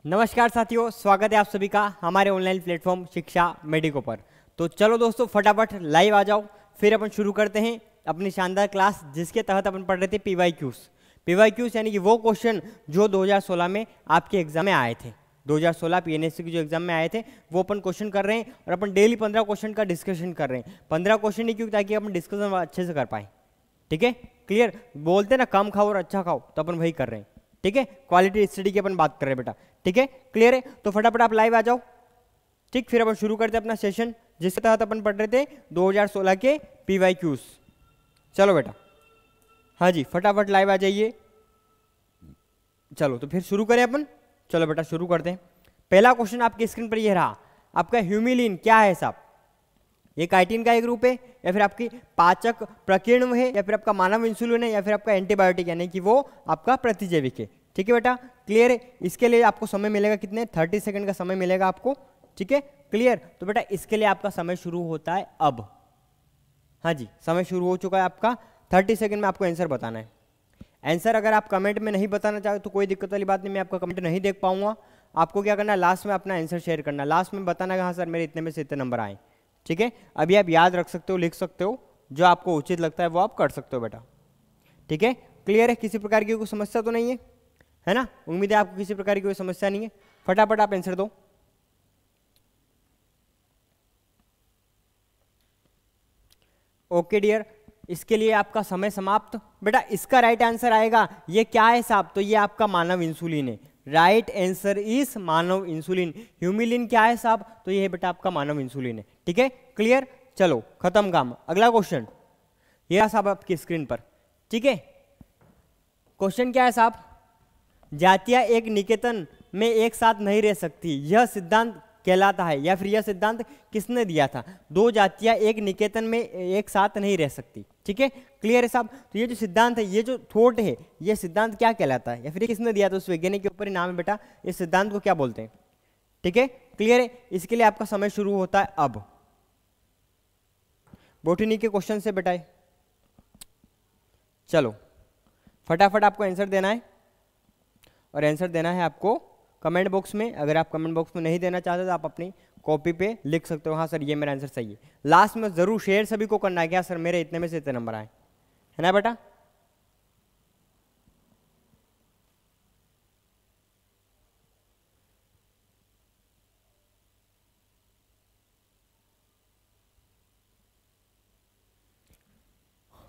नमस्कार साथियों, स्वागत है आप सभी का हमारे ऑनलाइन प्लेटफॉर्म शिक्षा मेडिको पर। तो चलो दोस्तों, फटाफट लाइव आ जाओ। फिर अपन शुरू करते हैं अपनी शानदार क्लास, जिसके तहत अपन पढ़ रहे थे पीवाईक्यूज यानी कि वो क्वेश्चन जो 2016 में आपके एग्जाम में आए थे। 2016 पीएनएससी के जो एग्जाम में आए थे वो अपन क्वेश्चन कर रहे हैं, और अपन डेली 15 क्वेश्चन का डिस्कशन कर रहे हैं। 15 क्वेश्चन ही क्यों? ताकि अपन डिस्कशन अच्छे से कर पाए। ठीक है, क्लियर? बोलते ना कम खाओ और अच्छा खाओ, तो अपन वही कर रहे हैं। ठीक है, क्वालिटी स्टडी की अपन बात कर रहे हैं बेटा। ठीक है, क्लियर है? तो फटाफट आप लाइव आ जाओ। ठीक, फिर अपन शुरू करते हैं अपना सेशन, जिसके तहत अपन पढ़ रहे थे 2016 के पीवाईक्यूज। चलो बेटा, हाँ जी, फटाफट लाइव आ जाइए। चलो तो फिर शुरू करें अपन। चलो बेटा शुरू करते हैं। पहला क्वेश्चन आपकी स्क्रीन पर ये रहा आपका, ह्यूमिलिन क्या है साहब? ये काइटिन का एक रूप है, या फिर आपकी पाचक प्रकीर्ण है, या फिर आपका मानव इंसुलिन है, या फिर आपका एंटीबायोटिक यानी कि वो आपका प्रतिजैविक है। ठीक है बेटा, क्लियर है? इसके लिए आपको समय मिलेगा कितने? 30 सेकंड का समय मिलेगा आपको। ठीक है, क्लियर? तो बेटा इसके लिए आपका समय शुरू होता है अब। हाँ जी, समय शुरू हो चुका है आपका। 30 सेकंड में आपको आंसर बताना है। आंसर अगर आप कमेंट में नहीं बताना चाहो तो कोई दिक्कत वाली बात नहीं, मैं आपका कमेंट नहीं देख पाऊंगा। आपको क्या करना है, लास्ट में अपना आंसर शेयर करना, लास्ट में बताना कि हाँ सर मेरे इतने में से इतने नंबर आए। ठीक है, अभी आप याद रख सकते हो, लिख सकते हो, जो आपको उचित लगता है वो आप कर सकते हो बेटा। ठीक है, क्लियर है? किसी प्रकार की कोई समस्या तो नहीं है ना? उम्मीद है आपको किसी प्रकार की कोई समस्या नहीं है। फटाफट आप आंसर दो। ओके डियर, इसके लिए आपका समय समाप्त। बेटा इसका राइट आंसर आएगा, ये क्या है साहब? तो ये आपका मानव इंसुलिन है। Right answer is Manav insulin. Humulin क्या है साहब? तो ये है बेटा आपका मानव इंसुलिन है। ठीक है, क्लियर? चलो खत्म काम। अगला क्वेश्चन ये रहा साहब आपकी स्क्रीन पर। ठीक है, क्वेश्चन क्या है साहब? जातियां एक निकेतन में एक साथ नहीं रह सकती, यह सिद्धांत कहलाता है, या फिर यह सिद्धांत किसने दिया था? दो जातियां एक निकेतन में एक साथ नहीं रह सकती। ठीक है, क्लियर है साहब? तो ये जो सिद्धांत है, ये जो थॉट है, ये सिद्धांत क्या कहलाता है, या फिर किसने दिया था? उस वैज्ञानिक के ऊपर ही नाम है बेटा। इस सिद्धांत को क्या बोलते हैं? ठीक है, क्लियर है? इसके लिए आपका समय शुरू होता है अब। बोटनी के क्वेश्चन से बेटा। चलो फटाफट आपको आंसर देना है, और आंसर देना है आपको कमेंट बॉक्स में। अगर आप कमेंट बॉक्स में नहीं देना चाहते तो आप अपनी कॉपी पे लिख सकते हो, हाँ सर ये मेरा आंसर सही है। लास्ट में जरूर शेयर सभी को करना है, क्या सर मेरे इतने में से इतने नंबर आए, है ना बेटा?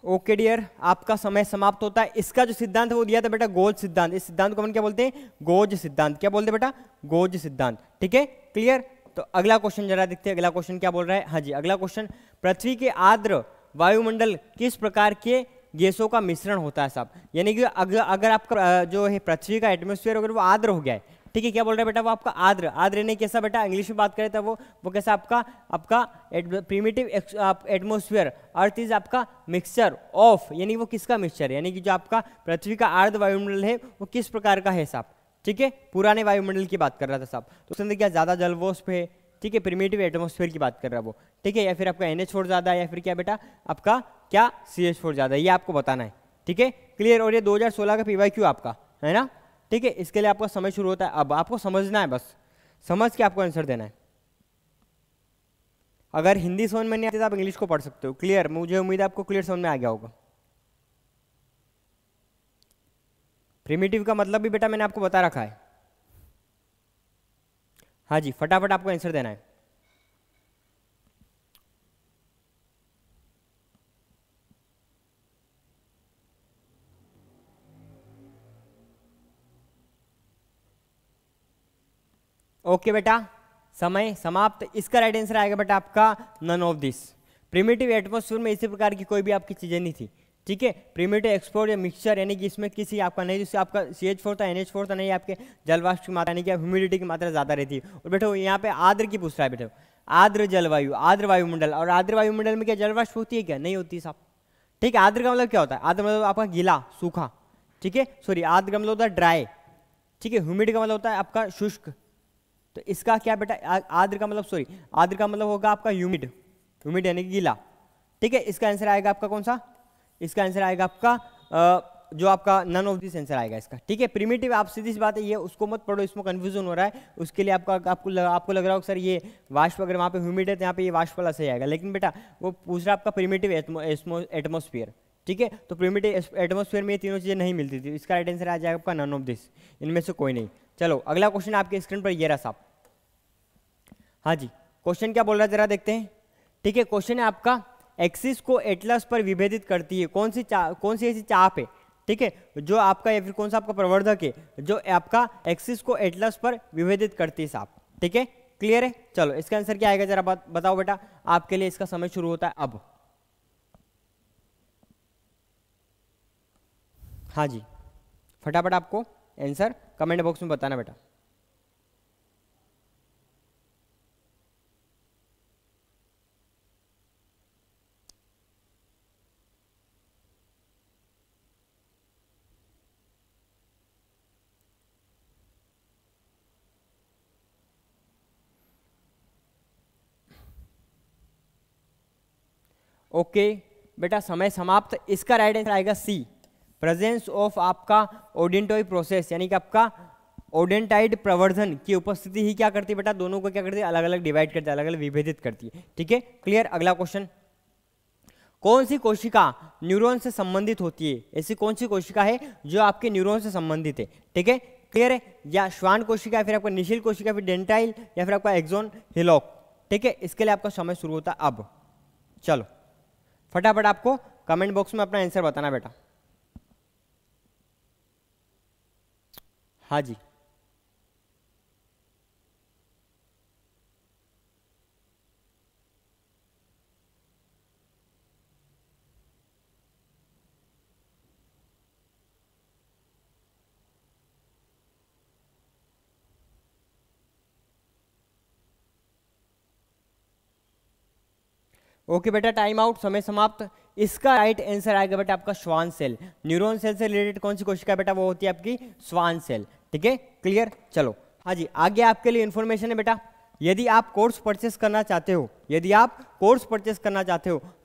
ओके डियर, आपका समय समाप्त होता है। इसका जो सिद्धांत है वो दिया था बेटा गोज सिद्धांत। इस सिद्धांत को अपन क्या बोलते हैं? गोज सिद्धांत। क्या बोलते हैं बेटा? गोज सिद्धांत। ठीक है, क्लियर? तो अगला क्वेश्चन जरा देखते हैं, अगला क्वेश्चन क्या बोल रहा है। हाँ जी, अगला क्वेश्चन, पृथ्वी के आर्द्र वायुमंडल किस प्रकार के गैसों का मिश्रण होता है साहब? यानी कि अगर आपका जो है पृथ्वी का एटमोस्फेयर अगर वो आर्द्र हो गया है, ठीक है, क्या बोल रहे हैं बेटा? वो आपका आर्द्र। आर्द्र नहीं कैसा बेटा? इंग्लिश में बात करें तो वो कैसा? आपका प्रीमिटिव एटमोस्फेयर। अर्थ इज आपका मिक्सचर ऑफ, यानी वो किसका मिक्सचर है? यानी कि जो आपका पृथ्वी का आर्द्र वायुमंडल है वो किस प्रकार का है साहब? ठीक है, पुराने वायुमंडल की बात कर रहा था साहब। तो उसके अंदर क्या ज्यादा जलवाष्प है? ठीक है, प्रीमिटिव एटमोस्फेयर की बात कर रहा है वो। ठीक है, या फिर आपका NH4 ज्यादा है, या फिर क्या बेटा आपका क्या CH4 ज्यादा है, ये आपको बताना है। ठीक है, क्लियर? और ये 2016 का PYQ आपका है ना? ठीक है, इसके लिए आपका समय शुरू होता है अब। आपको समझना है, बस समझ के आपको आंसर देना है। अगर हिंदी समझ में नहीं आती तो आप इंग्लिश को पढ़ सकते हो। क्लियर? मुझे उम्मीद है आपको क्लियर समझ में आ गया होगा। प्रिमिटिव का मतलब भी बेटा मैंने आपको बता रखा है। हाँ जी, फटाफट आपको आंसर देना है। ओके बेटा, समय समाप्त। इसका राइट आंसर आएगा बेटा आपका none of this. Primitive atmosphere में इसी प्रकार की कोई भी आपकी चीजें नहीं थी। ठीक है, प्रिमिटिव एक्सपोर्ट या मिक्सचर यानी कि इसमें किसी आपका नहीं, जिससे आपका CH4 था, NH4 था, नहीं आपके जलवाष्प की मात्रा यानी कि ह्यूमिडिटी की मात्रा ज्यादा रहती है। और बेटा यहाँ पे आर्द्र की पूछ रहा है बेटा, आर्द्र जलवायु, आर्द्र वायुमंडल। और आर्द्र वायुमंडल में क्या जलवाष्प होती है? क्या नहीं होती साहब? ठीक है, आर्द्र का मतलब क्या होता है? आर्द्र मतलब आपका गीला, सूखा। ठीक है, सॉरी, आर्द्र का मतलब होता है ड्राई। ठीक है, ह्यूमिड का मतलब होता है आपका शुष्क। तो इसका क्या बेटा? आर्द्र का मतलब, सॉरी, आर्द्र का मतलब होगा आपका ह्यूमिड, ह्यूमिड यानी कि गीला। ठीक है, इसका आंसर आएगा आपका कौन सा? इसका आंसर आएगा आपका जो आपका नन ऑफ दिस आंसर आएगा इसका, ठीक है। प्रिमिटिव आप सीधी सी बात है, ये उसको मत पढ़ो, इसमें कंफ्यूजन हो रहा है, उसके लिए आपको लग रहा हो सर ये वाष्प अगर वहाँ पे ह्यूमिड है तो यहाँ पे ये वाष्प वाला सही आएगा, लेकिन बेटा वो पूछ रहा आपका प्रिमिटिव एटमोस्फियर, ठीक है। तो प्रिमिटिव एटमोस्फियर में ये तीनों चीज़ें नहीं मिलती थी, इसका राइट आंसर आ जाएगा आपका नन ऑफ दिस, इनमें से कोई नहीं। चलो अगला क्वेश्चन आपके स्क्रीन पर ये रहा साहब। हाँ जी, क्वेश्चन क्या बोल रहा है जरा देखते हैं, ठीक है। क्वेश्चन है आपका एक्सिस को एटलस पर विभेदित करती है कौन सी ऐसी चाप है, ठीक है, जो आपका या फिर कौन सा आपका प्रवर्धक है जो आपका एक्सिस को एटलस पर विभेदित करती है साहब, ठीक है। क्लियर है। चलो इसका आंसर क्या आएगा जरा बताओ बेटा, आपके लिए इसका समय शुरू होता है अब। हाँ जी, फटाफट आपको आंसर कमेंट बॉक्स में बताना बेटा। ओके बेटा, समय समाप्त। इसका राइट आंसर आएगा सी, प्रेजेंस ऑफ आपका ओडेंटोइड प्रोसेस, यानी कि आपका ओडेंटाइड प्रवर्धन की उपस्थिति ही क्या करती है बेटा, दोनों को क्या करती है, अलग अलग डिवाइड करती है, अलग अलग विभेदित करती है, ठीक है। क्लियर। अगला क्वेश्चन, कौन सी कोशिका न्यूरॉन से संबंधित होती है, ऐसी कौन सी कोशिका है जो आपके न्यूरॉन से संबंधित है, ठीक है। क्लियर है। या श्वान कोशिका, फिर आपका निशिल कोशिका, फिर डेंटाइल, या फिर आपका एक्सोन हिलॉक, ठीक है। इसके लिए आपका समय शुरू होता है अब। चलो फटाफट आपको कमेंट बॉक्स में अपना आंसर बताना बेटा। हाँ जी, ओके बेटा, टाइम आउट, समय समाप्त। इसका राइट आंसर आएगा बेटा आपका श्वान सेल। न्यूरॉन सेल से रिलेटेड कौन सी कोशिका बेटा, वो होती है आपकी श्वान सेल, ठीक है। क्लियर। चलो हाँ जी, आगे आपके लिए इन्फॉर्मेशन है बेटा, यदि आप कोर्स परचेस करना चाहते हो,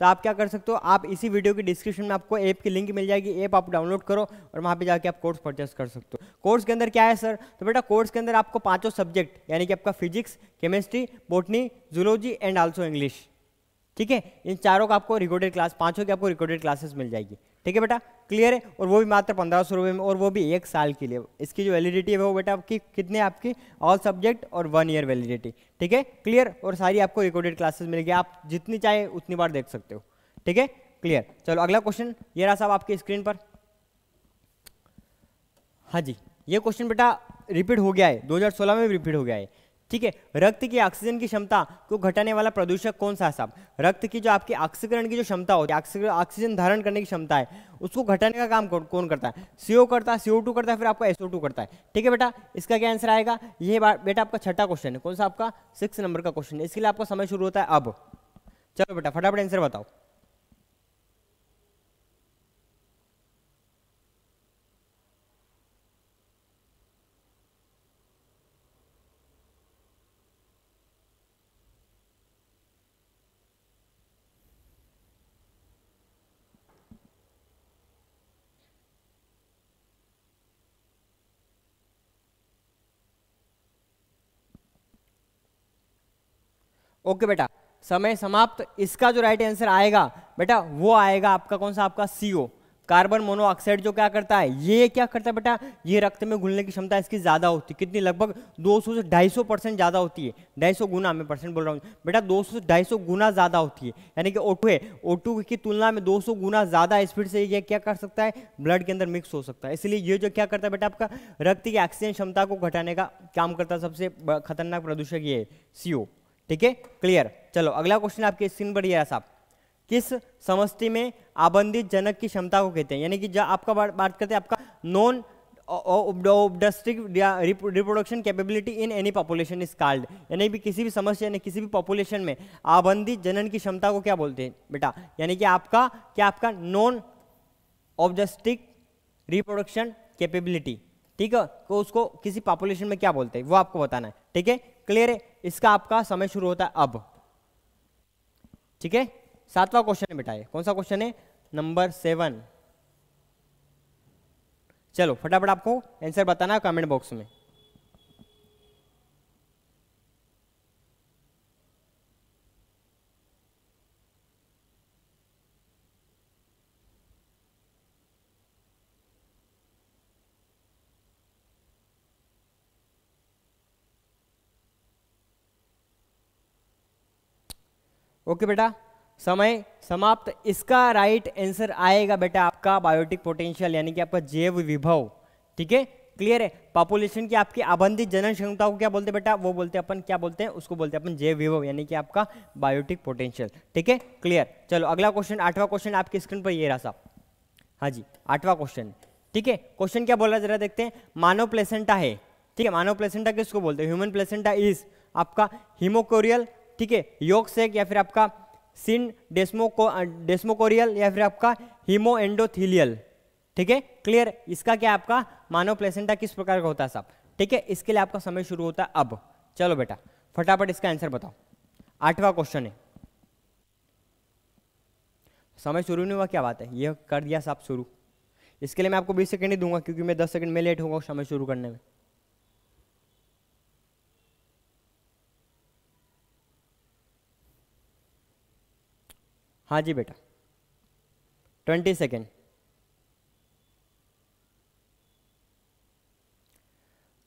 तो आप क्या कर सकते हो, आप इसी वीडियो की डिस्क्रिप्शन में आपको ऐप की लिंक मिल जाएगी, ऐप आप डाउनलोड करो और वहाँ पे जाके आप कोर्स परचेस कर सकते हो। कोर्स के अंदर क्या है सर, तो बेटा कोर्स के अंदर आपको 5 सब्जेक्ट, यानी कि आपका physics, chemistry, botany, zoology and also English, ठीक है। इन चारों का आपको रिकॉर्डेड क्लास, 5 की आपको रिकॉर्डेड क्लासेस मिल जाएगी, ठीक है बेटा। क्लियर है। और वो भी मात्र 1500 रुपये में, और वो भी 1 साल के लिए। इसकी जो वैलिडिटी है वो बेटा आपकी कितने, आपकी ऑल सब्जेक्ट और 1 ईयर वैलिडिटी, ठीक है। क्लियर। और सारी आपको रिकॉर्डेड क्लासेस मिलेगी, आप जितनी चाहे उतनी बार देख सकते हो, ठीक है। क्लियर। चलो अगला क्वेश्चन ये रहा साहब आपकी स्क्रीन पर। हाँ जी, ये क्वेश्चन बेटा रिपीट हो गया है, 2016 में भी रिपीट हो गया है, ठीक है। रक्त की ऑक्सीजन की क्षमता को घटाने वाला प्रदूषक कौन सा है साहब, रक्त की जो आपकी ऑक्सीकरण की जो क्षमता होती है, ऑक्सीजन धारण करने की क्षमता है, उसको घटाने का काम कौन करता है, CO करता है, CO2 करता है, फिर आपका SO2 करता है, ठीक है बेटा। इसका क्या आंसर आएगा, ये बेटा आपका छठा क्वेश्चन है, कौन सा आपका 6 नंबर का क्वेश्चन है। इसके लिए आपका समय शुरू होता है अब। चलो बेटा फटाफट आंसर बताओ। ओके बेटा, समय समाप्त। इसका जो राइट आंसर आएगा बेटा वो आएगा आपका कौन सा, आपका CO, कार्बन मोनोऑक्साइड। जो क्या करता है, ये क्या करता है बेटा, ये रक्त में घुलने की क्षमता इसकी ज़्यादा होती है, कितनी, लगभग 200 से 250% ज़्यादा होती है। 250 गुना, मैं परसेंट बोल रहा हूँ बेटा, 200 से 250 गुना ज़्यादा होती है, यानी कि O2 है, O2 की तुलना में 200 गुना ज़्यादा स्पीड से ये क्या कर सकता है, ब्लड के अंदर मिक्स हो सकता है। इसलिए ये जो क्या करता है बेटा, आपका रक्त की ऑक्सीजन क्षमता को घटाने का काम करता है। सबसे खतरनाक प्रदूषक ये है CO, ठीक है। क्लियर। चलो अगला क्वेश्चन आपके स्क्रीन पर ये साहब, किस समष्टि में आबंधित जनक की क्षमता को कहते हैं, यानी कि जब आपका बात करते हैं आपका non obstetric reproduction capability in any population is called, यानी कि किसी भी समस्या, यानी किसी भी पॉपुलेशन में आबंधित जनन की क्षमता को क्या बोलते हैं बेटा, यानी कि आपका क्या, आपका नॉन ऑब्स्टेट्रिक रिप्रोडक्शन कैपेबिलिटी, ठीक है, तो उसको किसी पॉपुलेशन में क्या बोलते हैं वो आपको बताना है, ठीक है। क्लियर है। इसका आपका समय शुरू होता है अब, ठीक है। 7वां क्वेश्चन है बेटा, ये कौन सा क्वेश्चन है, नंबर 7। चलो फटाफट आपको आंसर बताना कमेंट बॉक्स में। ओके बेटा, समय समाप्त। इसका राइट आंसर आएगा बेटा आपका बायोटिक पोटेंशियल, यानी कि आपका जैव विभव। ठीक है, क्लियर है। पॉपुलेशन की आपकी आबंधित जनन क्षमता को क्या बोलते हैं बेटा? वो बोलते हैं अपन, क्या बोलते हैं उसको? बोलते हैं अपन जैव विभव, यानी कि आपका बायोटिक पोटेंशियल। ठीक है, क्लियर। चलो अगला क्वेश्चन, 8वां क्वेश्चन आपकी स्क्रीन पर ये रहा साहब। हाँ जी, 8वां क्वेश्चन। ठीक है, क्वेश्चन क्या बोला जरा देखते हैं। मानव प्लेसेंटा है, ठीक है, मानव प्लेसेंटा किसको बोलते हैं? ह्यूमन प्लेसेंटा इज आपका हिमोकोरियल, ठीक है, योग सेक, या फिर आपका सिन डेस्मोकोरियल, या फिर आपका हीमो एंडोथीलियल। ठीक है, क्लियर। इसका क्या आपका मानव प्लेसेंटा किस प्रकार का होता है साहब? ठीक है, इसके लिए आपका समय शुरू होता है अब। चलो बेटा फटाफट इसका आंसर बताओ। 8वां क्वेश्चन है। समय शुरू नहीं हुआ, क्या बात है, ये कर दिया साहब शुरू। इसके लिए मैं आपको 20 सेकंड ही दूंगा, क्योंकि मैं 10 सेकंड में लेट होगा समय शुरू करने में। हाँ जी बेटा, 20 सेकेंड।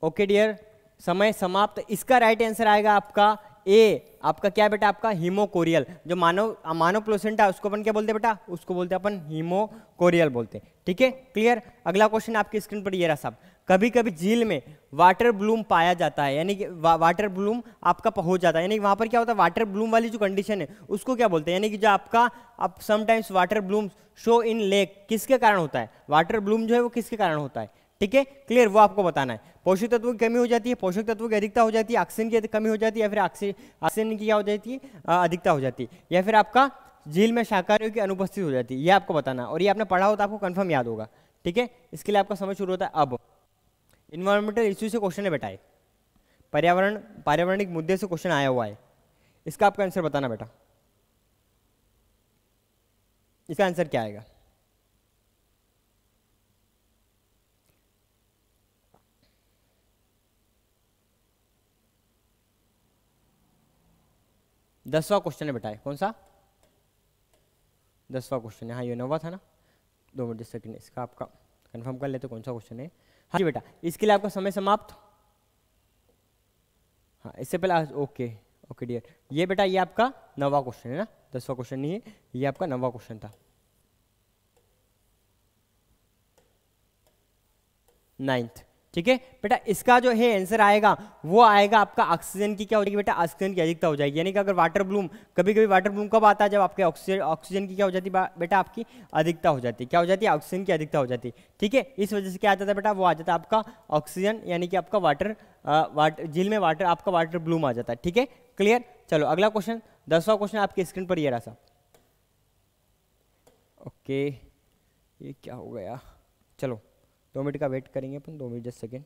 ओके डियर, समय समाप्त। इसका राइट आंसर आएगा आपका ए। आपका क्या बेटा? आपका हीमोकोरियल। जो मानव प्लेसेंटा उसको अपन क्या बोलते हैं बेटा? उसको बोलते हैं अपन हीमोकोरियल बोलते हैं। ठीक है, क्लियर। अगला क्वेश्चन आपकी स्क्रीन पर ये रहा साहब। कभी कभी झील में वाटर ब्लूम पाया जाता है, यानी कि वाटर ब्लूम आपका हो जाता है, यानी कि वहां पर क्या होता है? वाटर ब्लूम वाली जो कंडीशन है उसको क्या बोलते हैं? यानी कि जो आपका अब sometimes water Bloom show in lake, किसके कारण होता है? वाटर ब्लूम जो है वो किसके कारण होता है? ठीक है, क्लियर, वो आपको बताना है। पोषक तत्वों की कमी हो जाती है, पोषक तत्वों की अधिकता हो जाती है, ऑक्सीजन की कमी हो जाती है, या फिर ऑक्सीजन की क्या हो जाती है? अधिकता हो जाती है, या फिर आपका झील में शाकाहारियों की अनुपस्थिति हो जाती है। ये आपको बताना है, और ये आपने पढ़ा हो तो आपको कंफर्म याद होगा। ठीक है, इसके लिए आपका समय शुरू होता है अब। इन्वायरमेंटल इश्यू से क्वेश्चन है बेटा, पर्यावरणिक मुद्दे से क्वेश्चन आया हुआ है। इसका आपका आंसर बताना बेटा। इसका आंसर क्या आएगा? दसवां क्वेश्चन है बेटा, कौन सा? 10वां क्वेश्चन है। हाँ, ये 9वां था ना। 2 मिनट सेकंड, इसका आपका कंफर्म कर लेते कौन सा क्वेश्चन है। हाँ जी बेटा, इसके लिए आपका समय समाप्त। हाँ, इससे पहले ओके ओके डियर, ये बेटा ये आपका 9वां क्वेश्चन है ना, 10वां क्वेश्चन नहीं है, ये आपका 9वां क्वेश्चन था। 9th। ठीक है बेटा, इसका जो है आंसर आएगा वो आएगा आपका ऑक्सीजन की क्या हो जाएगी बेटा? ऑक्सीजन की अधिकता हो जाएगी। यानी कि अगर वाटर ब्लूम, कभी कभी वाटर ब्लूम कब आता है? जब आपके ऑक्सीजन की क्या हो जाती है बेटा? आपकी अधिकता हो जाती है। क्या हो जाती है? ऑक्सीजन की अधिकता हो जाती है। ठीक है, इस वजह से क्या आ जाता है बेटा? वो आ जाता है आपका ऑक्सीजन, यानी कि आपका वाटर झील में वाटर, आपका वाटर ब्लूम आ जाता है। ठीक है, क्लियर। चलो अगला क्वेश्चन, 10वां क्वेश्चन आपकी स्क्रीन पर ये रहा साहब। ओके, ये क्या हो गया? चलो 2 मिनट का वेट करेंगे अपन, 2 मिनट 10 सेकेंड।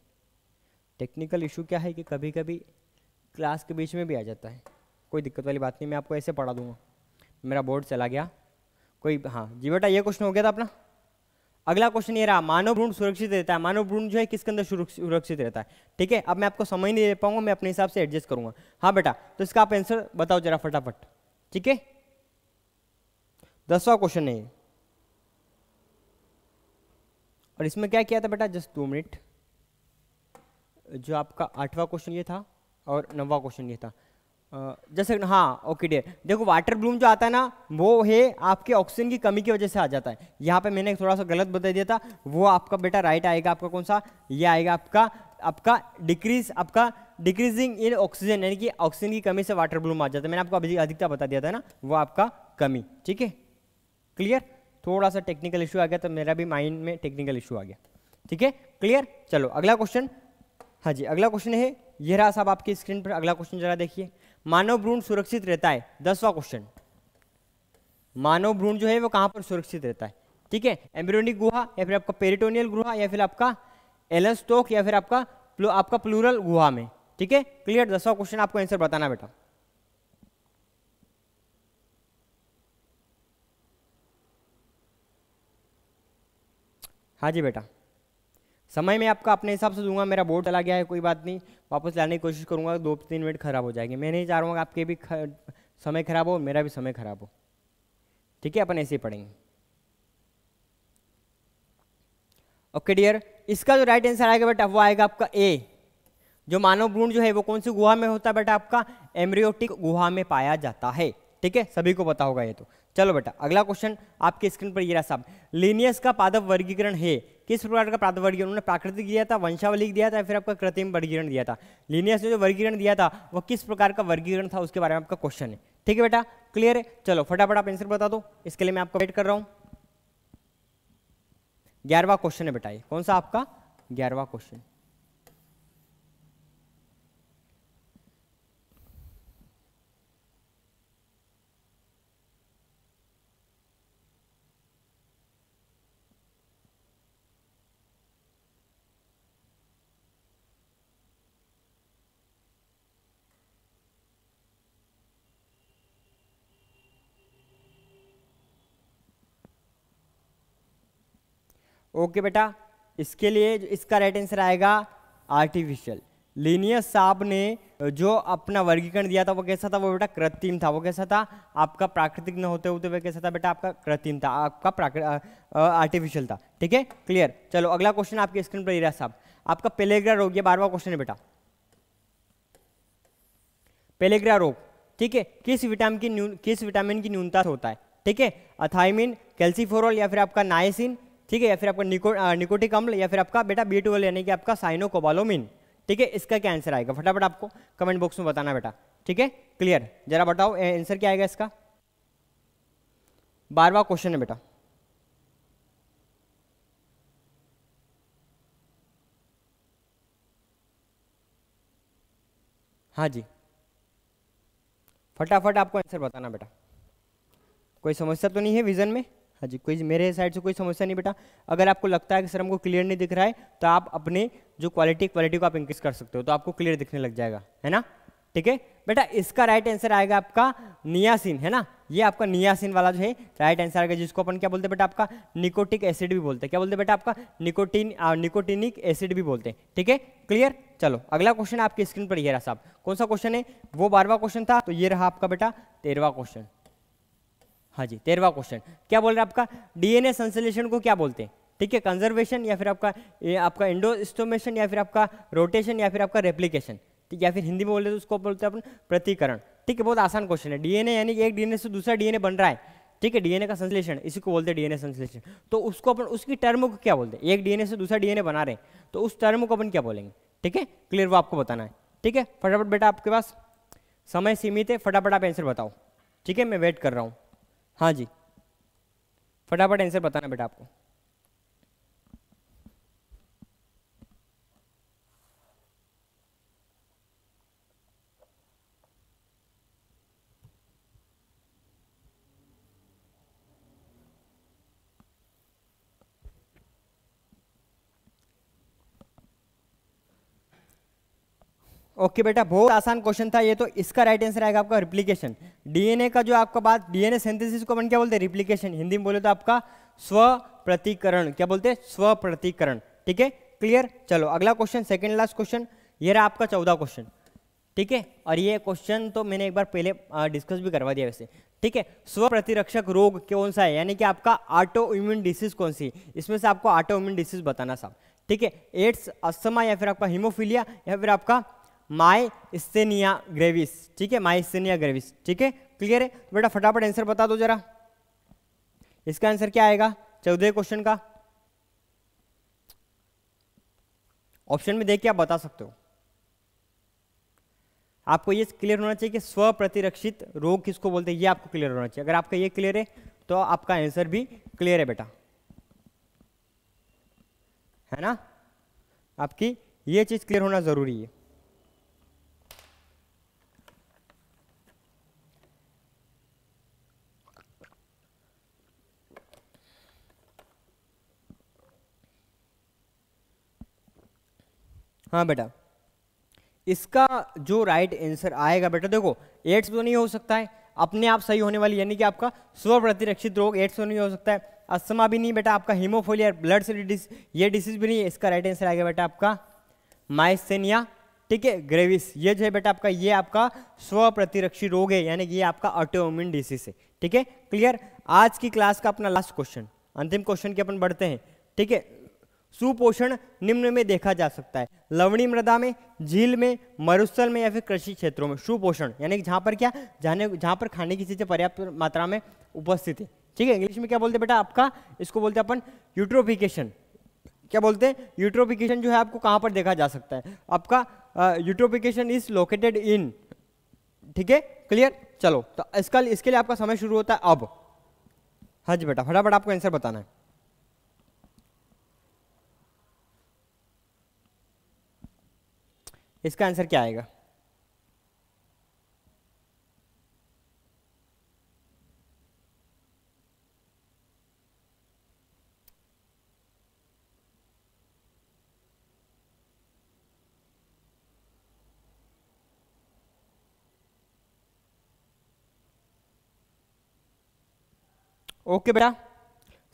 टेक्निकल इशू क्या है कि कभी कभी क्लास के बीच में भी आ जाता है, कोई दिक्कत वाली बात नहीं, मैं आपको ऐसे पढ़ा दूंगा। मेरा बोर्ड चला गया कोई। हाँ जी बेटा, ये क्वेश्चन हो गया था अपना। अगला क्वेश्चन ये रहा, मानव भ्रूण सुरक्षित रहता है। मानव भ्रूण जो है किसके अंदर सुरक्षित रहता है? ठीक है, अब मैं आपको समय नहीं दे पाऊंगा, मैं अपने हिसाब से एडजस्ट करूंगा। हाँ बेटा, तो इसका आप आंसर बताओ जरा फटाफट। ठीक है, 10वां क्वेश्चन है। और इसमें क्या किया था बेटा? Just 2 minute. जो आपका 8वां क्वेश्चन ये था और 9वां क्वेश्चन ये था। जैसे हाँ ओके डियर, देखो वाटर ब्लूम जो आता है ना, वो है आपके ऑक्सीजन की कमी की वजह से आ जाता है। यहाँ पे मैंने थोड़ा सा गलत बता दिया था, वो आपका बेटा राइट आएगा। आपका कौन सा? ये आएगा आपका आपका डिक्रीजिंग इन ऑक्सीजन, यानी कि ऑक्सीजन की कमी से वाटर ब्लूम आ जाता है। मैंने आपको अभी अधिकता बता दिया था ना, वो आपका कमी। ठीक है, क्लियर। थोड़ा सा टेक्निकल इशू आ गया, तो मेरा भी माइंड में टेक्निकल इशू आ गया। ठीक है, क्लियर। चलो अगला क्वेश्चन। हाँ जी, अगला क्वेश्चन है ये रहा साहब आपकी स्क्रीन पर। अगला क्वेश्चन जरा देखिए, मानव भ्रूण सुरक्षित रहता है। 10वां क्वेश्चन, मानव भ्रूण जो है वो कहां पर सुरक्षित रहता है? ठीक है, एम्ब्रियोनिक गुहा, या फिर आपका पेरिटोनियल गुहा, या फिर आपका एलन स्टोक, या फिर आपका प्लूरल गुहा में। ठीक है, क्लियर। 10वां क्वेश्चन आपको आंसर बताना बेटा। हाँ जी बेटा, समय मैं आपका अपने हिसाब से दूंगा, मेरा बोर्ड चला गया है, कोई बात नहीं, वापस लाने की कोशिश करूंगा, 2-3 मिनट खराब हो जाएंगे। मैं नहीं चाह रहा हूँ आपके भी समय खराब हो, मेरा भी समय खराब हो, ठीक है, अपन ऐसे ही पढ़ेंगे। ओके डियर, इसका जो राइट आंसर आएगा बेटा वो आएगा आपका ए। जो मानव भ्रूण जो है वो कौन सी गुहा में होता है बेटा, आपका एम्ब्रियोटिक गुहा में पाया जाता है, ठीक है, सभी को पता होगा ये तो। चलो बेटा अगला क्वेश्चन आपके स्क्रीन पर ये रहा साहब, लिनियस का पादप वर्गीकरण है, किस प्रकार का पादप वर्गीकरण, उन्होंने प्राकृतिक दिया था, वंशावली दिया था, फिर आपका कृत्रिम वर्गीकरण दिया था। लिनियस ने जो वर्गीकरण दिया था वो किस प्रकार का वर्गीकरण था उसके बारे में आपका क्वेश्चन है, ठीक है बेटा, क्लियर है। चलो फटाफट आप आंसर बता दो, इसके लिए मैं आपको वेट कर रहा हूँ। 11वां क्वेश्चन है बेटा, ये कौन सा आपका 11वां क्वेश्चन। ओके बेटा, इसके लिए इसका राइट आंसर आएगा आर्टिफिशियल। लिनियस साहब ने जो अपना वर्गीकरण दिया था वो कैसा था, वो बेटा कृत्रिम था। वो कैसा था, आपका प्राकृतिक न होते होते हुए कैसा था बेटा, आपका कृत्रिम था, आपका आर्टिफिशियल था, ठीक है, क्लियर। चलो अगला क्वेश्चन आपके स्क्रीन पर ये रहा साहब, आपका पेलेग्रा रोग, ये 12वां क्वेश्चन है बेटा। पेलेग्रा रोग, ठीक है, किस विटामिन की न्यूनता होता है, ठीक है, अथाइमिन, कैल्सीफोरॉल या फिर आपका नाइसिन, ठीक है, या फिर आपका निकोटिक अम्ल या फिर आपका बेटा B12 यानी कि आपका साइनोकोबालोमिन, ठीक है, इसका क्या आंसर आएगा फटाफट आपको कमेंट बॉक्स में बताना बेटा, ठीक है, क्लियर। जरा बताओ आंसर क्या आएगा इसका, 12वां क्वेश्चन है बेटा। हाँ जी, फटाफट आपको आंसर बताना बेटा। कोई समस्या तो नहीं है विजन में? हाँ जी, कोई मेरे साइड से कोई समस्या नहीं बेटा। अगर आपको लगता है कि सर हमको क्लियर नहीं दिख रहा है तो आप अपने जो क्वालिटी को आप इंक्रीज कर सकते हो, तो आपको क्लियर दिखने लग जाएगा, है ना, ठीक है बेटा। इसका राइट आंसर आएगा आपका नियासिन, है ना, ये आपका नियासिन वाला जो है राइट आंसर आएगा, जिसको अपन क्या बोलते हैं बेटा, आपका निकोटिक एसिड भी बोलते हैं। क्या बोलते हैं बेटा, आपका निकोटिनिक एसिड भी बोलते हैं, ठीक है, क्लियर। चलो अगला क्वेश्चन आपकी स्क्रीन पर ये रहा साहब, कौन सा क्वेश्चन है, वो 12वां क्वेश्चन था, तो ये रहा आपका बेटा 13वां क्वेश्चन। हाँ जी, 13वां क्वेश्चन क्या बोल रहा है, आपका डीएनए संश्लेषण को क्या बोलते हैं, ठीक है, कंजर्वेशन या फिर आपका एंडोस्टोमेशन या फिर आपका रोटेशन या फिर आपका रेप्लिकेशन, ठीक, या फिर हिंदी में बोले तो उसको बोलते हैं अपन प्रतिकरण, ठीक है, बहुत आसान क्वेश्चन है। डीएनए यानी कि एक डीएनए से दूसरा डीएनए बन रहा है, ठीक है, डीएनए का संश्लेषण, इसी को बोलते हैं डीएनए संश्लेषण। तो उसको अपन उसकी टर्म को क्या बोलते हैं, एक डीएनए से दूसरा डीएनए बना रहे हैं तो उस टर्म को अपन क्या बोलेंगे, ठीक है, क्लियर, वो आपको बताना है, ठीक है। फटाफट बेटा आपके पास समय सीमित है, फटाफट आप आंसर बताओ, ठीक है, मैं वेट कर रहा हूँ। हाँ जी, फटाफट आंसर बताना बेटा आपको। ओके बेटा, बहुत आसान क्वेश्चन था ये तो। इसका राइट आंसर आएगा आपका रिप्लिकेशन। डीएनए का जो आपका बात, डीएनए सिंथेसिस को अपन क्या बोलते हैं, रिप्लिकेशन। हिंदी में बोले तो आपका स्वप्रतिकरण, क्या बोलते हैं, स्वप्रतिकरण, ठीक है, क्लियर। चलो अगला क्वेश्चन, सेकंड लास्ट क्वेश्चन, ये रहा आपका 14वां क्वेश्चन, ठीक है। और ये क्वेश्चन तो मैंने एक बार पहले डिस्कस भी करवा दिया वैसे, ठीक है। स्व प्रतिरक्षक रोग कौन सा है, यानी कि आपका ऑटो इम्यून डिसीज कौन सी, इसमें से आपको ऑटो इम्यून डिसीज बताना साहब, ठीक है। एड्स, अस्थमा या फिर आपका हीमोफीलिया या फिर आपका माइस्थेनिया ग्रेविस, ठीक है, माइस्थेनिया ग्रेविस, ठीक है, क्लियर है बेटा। फटाफट आंसर बता दो जरा, इसका आंसर क्या आएगा 14वें क्वेश्चन का, ऑप्शन में देख के आप बता सकते हो। आपको ये क्लियर होना चाहिए कि स्व प्रतिरक्षित रोग किसको बोलते हैं, ये आपको क्लियर होना चाहिए। अगर आपका ये क्लियर है तो आपका आंसर भी क्लियर है बेटा, है ना, आपकी ये चीज क्लियर होना जरूरी है। हाँ बेटा, इसका जो राइट आंसर आएगा बेटा, देखो एड्स तो नहीं हो सकता है अपने आप सही होने वाली, यानी कि आपका स्व प्रतिरक्षित रोग एड्स तो नहीं हो सकता है, अस्थमा भी नहीं बेटा आपका, हीमोफीलिया ब्लड से ये डिसीज भी नहीं है। इसका राइट आंसर आएगा बेटा आपका माइस्थेनिया, ठीक है, ग्रेविस। ये जो है बेटा आपका, ये आपका स्व प्रतिरक्षी रोग है, यानी कि ये आपका ऑटोइम्यून डिसीज है, ठीक है, क्लियर। आज की क्लास का अपना लास्ट क्वेश्चन, अंतिम क्वेश्चन के अपन बढ़ते हैं, ठीक है। सुपोषण निम्न में देखा जा सकता है, लवणीय मृदा में, झील में, मरुस्थल में या फिर कृषि क्षेत्रों में। सुपोषण यानी कि जहाँ पर क्या, जहाँ पर खाने की चीजें पर्याप्त मात्रा में उपस्थित है, ठीक है। इंग्लिश में क्या बोलते हैं बेटा आपका, इसको बोलते हैं अपन यूट्रोफिकेशन। क्या बोलते हैं, यूट्रोफिकेशन जो है आपको कहाँ पर देखा जा सकता है, आपका यूट्रोफिकेशन इज लोकेटेड इन, ठीक है, क्लियर। चलो तो इसके लिए आपका समय शुरू होता है अब। हाँ जी बेटा, फटाफट आपको आंसर बताना है। इसका आंसर क्या आएगा, ओके बेटा,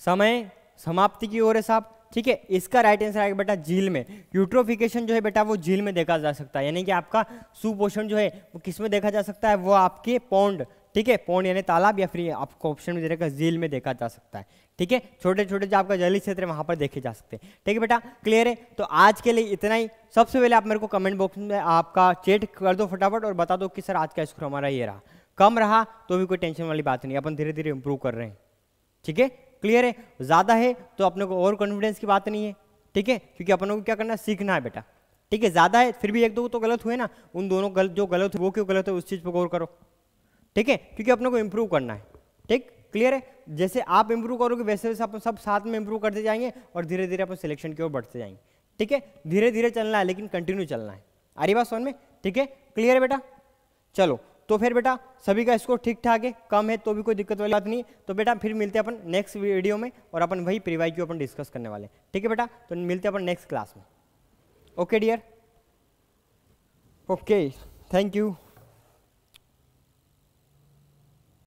समय समाप्ति की ओर है साहब, ठीक है। इसका राइट आंसर आएगा बेटा झील में। यूट्रोफिकेशन जो है बेटा वो झील में देखा जा सकता है, यानी कि आपका सुपोषण जो है वो किस में देखा जा सकता है, वो आपके पौंड, ठीक है, पौंड यानी तालाब, या फिर आपको ऑप्शन में दे रखा झील में देखा जा सकता है, ठीक है। छोटे छोटे जो आपका जलीय क्षेत्र है वहां पर देखे जा सकते हैं, ठीक है बेटा, क्लियर है। तो आज के लिए इतना ही। सबसे पहले आप मेरे को कमेंट बॉक्स में आपका चैट कर दो फटाफट और बता दो कि सर आज का स्कोर हमारा ये रहा। कम रहा तो भी कोई टेंशन वाली बात नहीं, अपन धीरे धीरे इंप्रूव कर रहे हैं, ठीक है, क्लियर है। ज़्यादा है तो अपने को ओवर कॉन्फिडेंस की बात नहीं है, ठीक है, क्योंकि अपनों को क्या करना है, सीखना है बेटा, ठीक है। ज़्यादा है फिर भी एक दो तो गलत हुए ना, उन दोनों जो गलत हुए वो क्यों गलत है उस चीज़ पर गौर करो, ठीक है, क्योंकि अपनों को इंप्रूव करना है, ठीक, क्लियर है। जैसे आप इंप्रूव करोगे वैसे वैसे अपन सब साथ में इंप्रूव करते जाएंगे और धीरे धीरे अपन सिलेक्शन की ओर बढ़ते जाएंगे, ठीक है। धीरे धीरे चलना है लेकिन कंटिन्यू चलना है। आ रही बात समझ में, ठीक है, क्लियर है बेटा। चलो तो फिर बेटा सभी का स्कोर ठीक ठाक है, कम है तो भी कोई दिक्कत वाली बात नहीं। तो बेटा फिर मिलते हैं अपन नेक्स्ट वीडियो में और अपन वही प्रीवाई क्यू अपन डिस्कस करने वाले, ठीक है बेटा। तो मिलते हैं अपन नेक्स्ट क्लास में। Okay dear, okay, thank you.